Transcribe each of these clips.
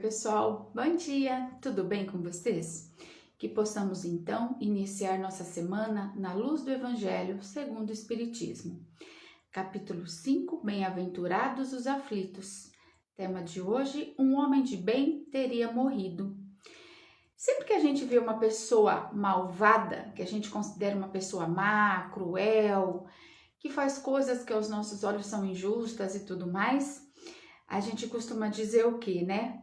Pessoal, bom dia, tudo bem com vocês? Que possamos então iniciar nossa semana na luz do Evangelho segundo o Espiritismo. Capítulo 5, Bem-aventurados os aflitos. Tema de hoje, um homem de bem teria morrido. Sempre que a gente vê uma pessoa malvada, que a gente considera uma pessoa má, cruel, que faz coisas que aos nossos olhos são injustas e tudo mais, a gente costuma dizer o quê, né?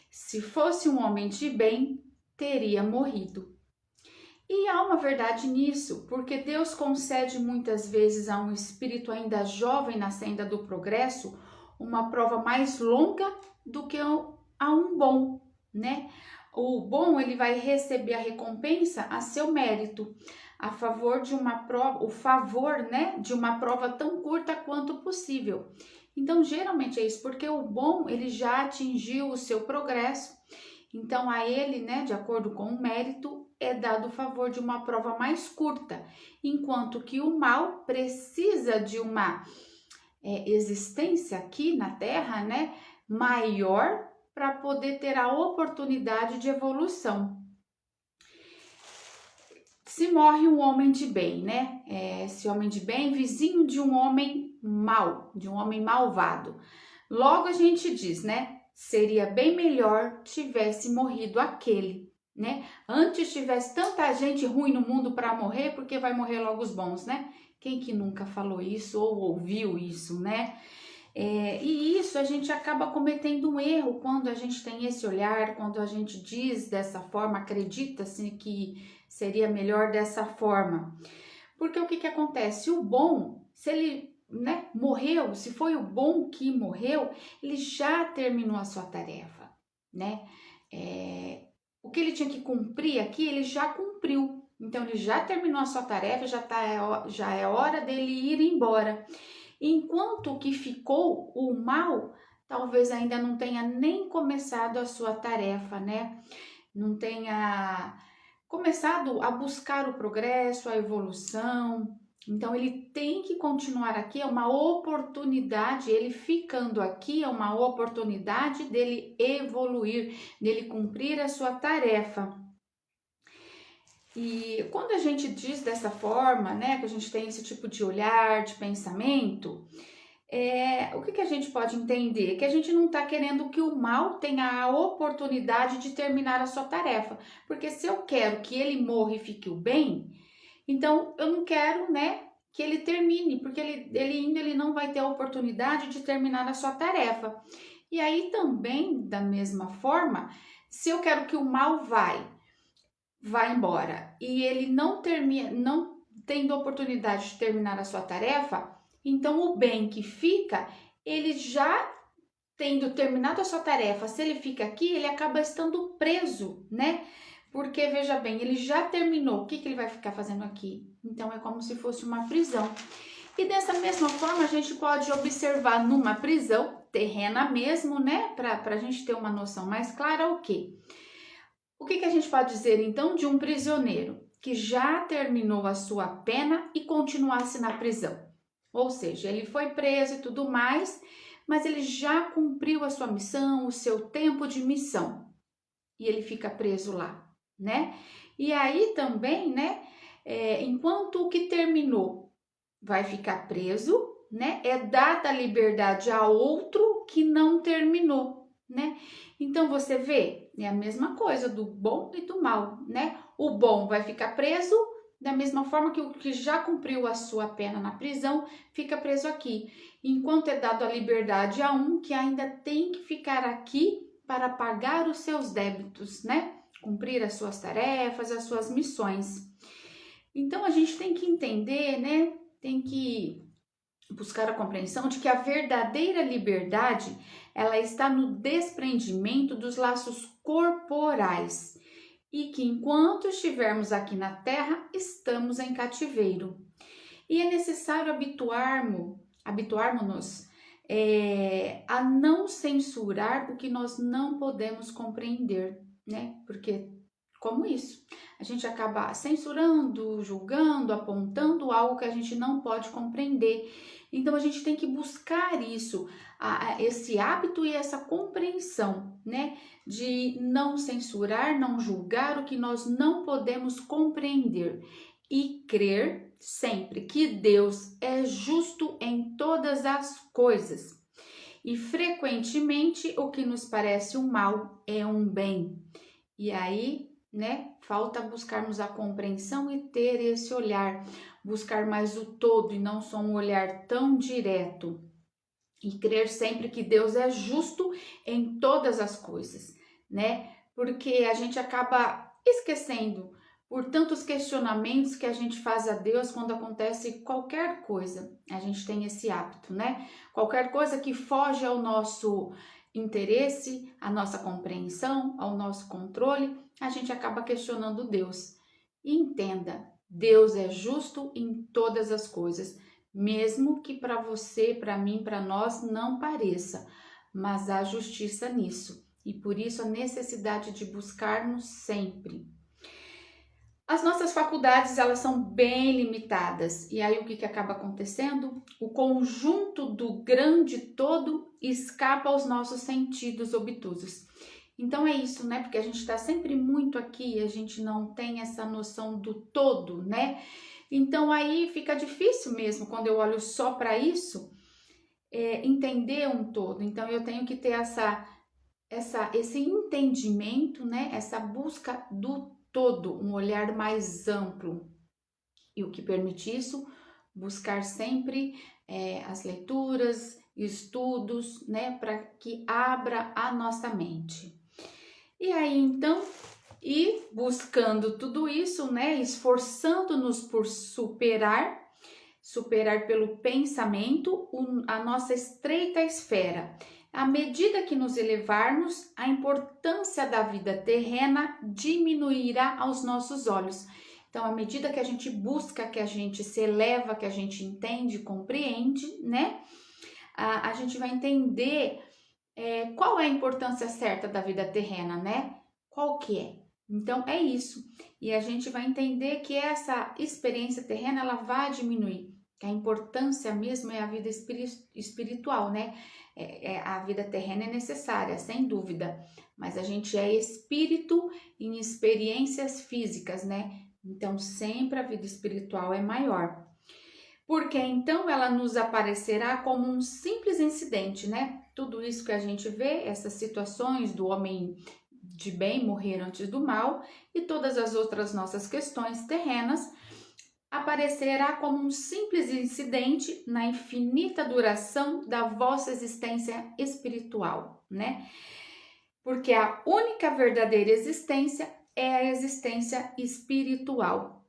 Se fosse um homem de bem, teria morrido. E há uma verdade nisso, porque Deus concede muitas vezes a um espírito ainda jovem na senda do progresso uma prova mais longa do que a um bom, né? O bom, ele vai receber a recompensa a seu mérito, a favor de uma prova, o favor, né, de uma prova tão curta quanto possível. Então, geralmente é isso, porque o bom, ele já atingiu o seu progresso, então a ele, né, de acordo com o mérito, é dado o favor de uma prova mais curta, enquanto que o mal precisa de uma existência aqui na Terra, né, maior para poder ter a oportunidade de evolução. Se morre um homem de bem, né? Esse homem de bem, vizinho de um homem mau, de um homem malvado. Logo a gente diz, né? Seria bem melhor tivesse morrido aquele, né? Antes tivesse tanta gente ruim no mundo para morrer, porque vai morrer logo os bons, né? Quem que nunca falou isso ou ouviu isso, né? E isso a gente acaba cometendo um erro quando a gente tem esse olhar, quando a gente diz dessa forma, acredita-se que seria melhor dessa forma. Porque o que acontece? O bom, se ele, né, morreu, se foi o bom que morreu, ele já terminou a sua tarefa, né? O que ele tinha que cumprir aqui, ele já cumpriu. Então, ele já terminou a sua tarefa, já é hora dele ir embora. Enquanto o que ficou, o mal, talvez ainda não tenha nem começado a sua tarefa, né? Não tenha começado a buscar o progresso, a evolução. Então, ele tem que continuar aqui, é uma oportunidade, ele ficando aqui é uma oportunidade dele evoluir, dele cumprir a sua tarefa. E quando a gente diz dessa forma, né, que a gente tem esse tipo de olhar, de pensamento, o que a gente pode entender? Que a gente não está querendo que o mal tenha a oportunidade de terminar a sua tarefa. Porque se eu quero que ele morra e fique o bem, então eu não quero, né, que ele termine, porque ele não vai ter a oportunidade de terminar a sua tarefa. E aí também, da mesma forma, se eu quero que o mal vai embora e ele não termina, não tendo oportunidade de terminar a sua tarefa, então o bem que fica, ele já tendo terminado a sua tarefa, se ele fica aqui, ele acaba estando preso, né? Porque veja bem, ele já terminou, o que ele vai ficar fazendo aqui? Então é como se fosse uma prisão. E dessa mesma forma a gente pode observar numa prisão terrena mesmo, né? Para a gente ter uma noção mais clara, o quê? O que a gente pode dizer então de um prisioneiro que já terminou a sua pena e continuasse na prisão? Ou seja, ele foi preso e tudo mais, mas ele já cumpriu a sua missão, o seu tempo de missão, e ele fica preso lá, né? E aí também, né, enquanto o que terminou vai ficar preso, né, é dada a liberdade a outro que não terminou, né? Então você vê, é a mesma coisa do bom e do mal, né? O bom vai ficar preso, da mesma forma que o que já cumpriu a sua pena na prisão fica preso aqui, enquanto é dado a liberdade a um que ainda tem que ficar aqui para pagar os seus débitos, né? Cumprir as suas tarefas, as suas missões. Então a gente tem que entender, né? Tem que buscar a compreensão de que a verdadeira liberdade, ela está no desprendimento dos laços corporais e que enquanto estivermos aqui na Terra, estamos em cativeiro. E é necessário habituarmos-nos a não censurar o que nós não podemos compreender, né? Porque como isso, a gente acaba censurando, julgando, apontando algo que a gente não pode compreender. Então a gente tem que buscar isso, esse hábito e essa compreensão, né? De não censurar, não julgar o que nós não podemos compreender e crer sempre que Deus é justo em todas as coisas. E frequentemente o que nos parece um mal é um bem. E aí, né, falta buscarmos a compreensão e ter esse olhar, buscar mais o todo e não só um olhar tão direto. E crer sempre que Deus é justo em todas as coisas, né? Porque a gente acaba esquecendo por tantos questionamentos que a gente faz a Deus quando acontece qualquer coisa. A gente tem esse hábito, né? Qualquer coisa que foge ao nosso interesse, à nossa compreensão, ao nosso controle, a gente acaba questionando Deus. E entenda, Deus é justo em todas as coisas, mesmo que para você, para mim, para nós não pareça, mas há justiça nisso. E por isso a necessidade de buscarmos sempre. As nossas faculdades, elas são bem limitadas. E aí o que acaba acontecendo? O conjunto do grande todo escapa aos nossos sentidos obtusos. Então é isso, né? Porque a gente está sempre muito aqui, a gente não tem essa noção do todo, né? Então aí fica difícil mesmo, quando eu olho só para isso, entender um todo. Então eu tenho que ter esse entendimento, né? Essa busca do todo, um olhar mais amplo. E o que permite isso? Buscar sempre as leituras, estudos, né? Para que abra a nossa mente. E aí, então, buscando tudo isso, né? Esforçando-nos por superar pelo pensamento a nossa estreita esfera. À medida que nos elevarmos, a importância da vida terrena diminuirá aos nossos olhos. Então, à medida que a gente busca, que a gente se eleva, que a gente entende, compreende, né? A gente vai entender qual é a importância certa da vida terrena, né? Qual que é? Então, é isso. E a gente vai entender que essa experiência terrena, ela vai diminuir. Que a importância mesmo é a vida espiritual, né? A vida terrena é necessária, sem dúvida. Mas a gente é espírito em experiências físicas, né? Então, sempre a vida espiritual é maior. Porque então ela nos aparecerá como um simples incidente, né? Tudo isso que a gente vê, essas situações do homem de bem morrer antes do mal e todas as outras nossas questões terrenas, aparecerá como um simples incidente na infinita duração da vossa existência espiritual, né? Porque a única verdadeira existência é a existência espiritual.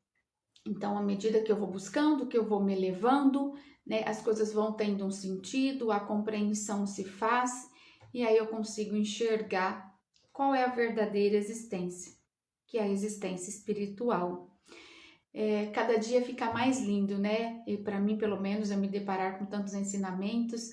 Então, à medida que eu vou buscando, que eu vou me elevando, né, as coisas vão tendo um sentido, a compreensão se faz e aí eu consigo enxergar qual é a verdadeira existência, que é a existência espiritual. Cada dia fica mais lindo, né? E para mim, pelo menos, eu me deparar com tantos ensinamentos.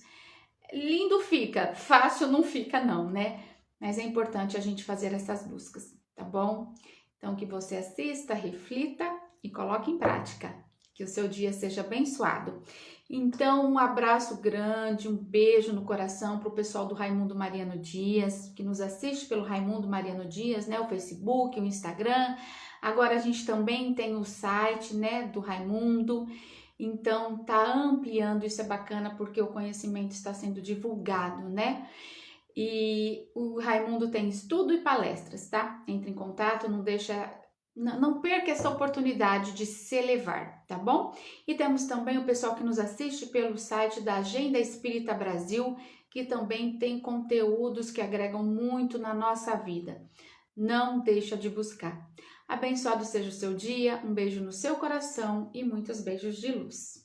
Lindo fica, fácil não fica não, né? Mas é importante a gente fazer essas buscas, tá bom? Então, que você assista, reflita e coloque em prática. Que o seu dia seja abençoado. Então, um abraço grande, um beijo no coração para o pessoal do Raimundo Mariano Dias, que nos assiste pelo Raimundo Mariano Dias, né? O Facebook, o Instagram. Agora a gente também tem o site, né, do Raimundo. Então, tá ampliando, isso é bacana porque o conhecimento está sendo divulgado, né? E o Raimundo tem estudo e palestras, tá? Entre em contato, não perca essa oportunidade de se elevar, tá bom? E temos também o pessoal que nos assiste pelo site da Agenda Espírita Brasil, que também tem conteúdos que agregam muito na nossa vida. Não deixa de buscar. Abençoado seja o seu dia, um beijo no seu coração e muitos beijos de luz.